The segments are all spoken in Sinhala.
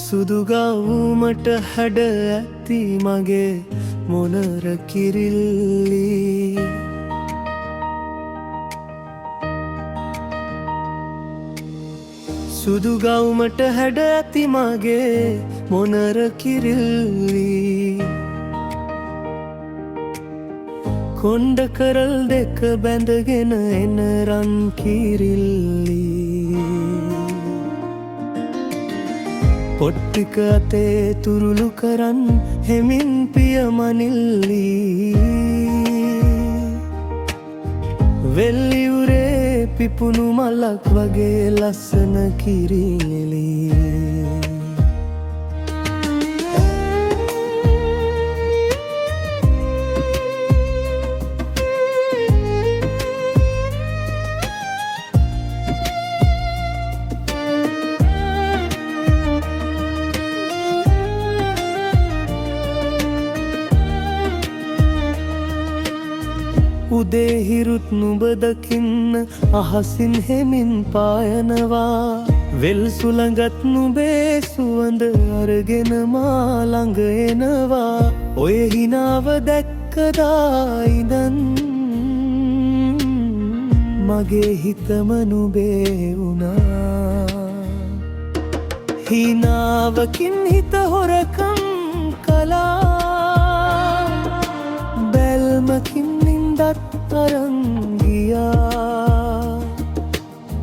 සුදු ගවුමට හැඩ ඇති මගේ මොනර කිරිල්ලි. සුදු ගවුමට හැඩ ඇති මගේ මොනර කිරිල්ලි. කොණ්ඩ කරල් දෙක බැඳගෙන එන රන් කිරිල්ලි. පොට්ටික අතේ තුරුළු කරන් හෙමින් පියමනිල්ලි. වෙල්ලිවුරේ පිපුණු මලක් වගේ ලස්සන කිරිල්ලි. උදේ හිරුත් නුඹ දකින්න අහසින් හෙමින් පායනවා. වෙල් සුළඟත් නුඹේ සුවඳ අරගෙන මා ළඟ එනවා. ඔය හිනාව දැක්කදා ඉඳන් මගේ හිතම නුඹේ වුණා. හිනාවකින් හිත හොරකම් කළා. බැල්මකින් අරන් ගියා.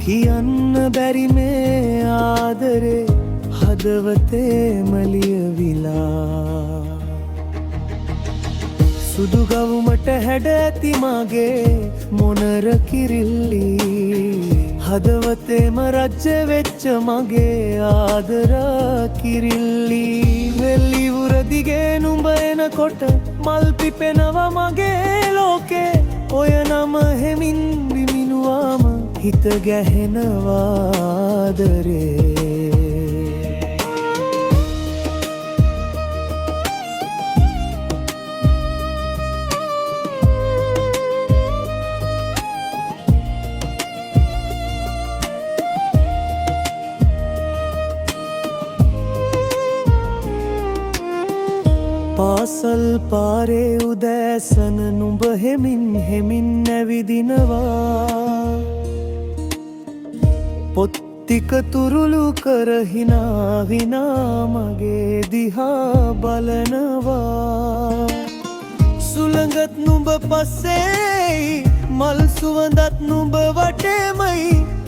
කියන්න බැරි මේ ආදරේ හදවතේම ලියවිලා. සුදු ගවුමට හැඩ ඇති මගේ මොනර කිරිල්ලි. හදවතේම රජ්‍ය වෙච්ච මගේ ආදර කිරිල්ලි. වෙල්ලිවුර දිගේ නුඹ එනකොට මල් පිපෙනවා මගේ ලෝකේ. ඔය නම හෙමින් විමිනුවාම හිත ගැහෙනවා ආදරේ. පාසල් පාරේ උදෑසන නුඹ හෙමින් හෙමින් ඇවිදිනවා. පොත්තික තුරුළු කරහිනා විනා මගේ දිහා බලනවා. සුළඟත් නුඹ පස්සෙයි මල් සුවඳත් නුඹ වටේමයි.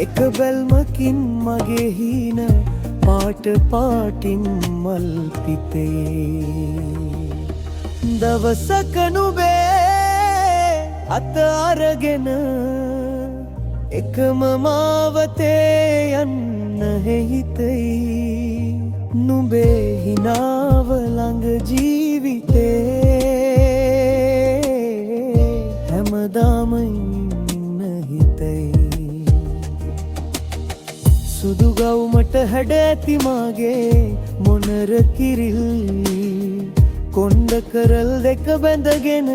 එක බැල්මකින් මගේ හීන පාට පාටින් මල් පිතේ. දවසක නුඹේ අත අරගෙන එකම මාවතේ යන්න හිතෙයි. නුඹේ හිනාව ළඟ ජීවිතේ හැමදාම ඉන්න හිතෙයි. සුදු ගවුමට හැඩ ඇති මගේ මොනර කිරිල්ලි. කොණ්ඩ කරල් දෙක බැඳගෙන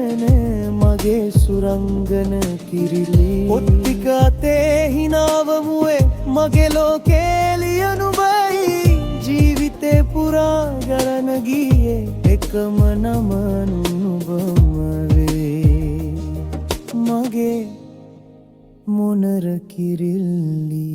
මගේ සුරංගන කිරිලි. පොත්තික අතේ හිනාව මුවේ මගේ ලෝකේ ලියනුබයි. ජීවිතේ පුරා ගරන ගියේ එකම නම නුඹම වේ. මගේ මොනර කිරිල්ලි.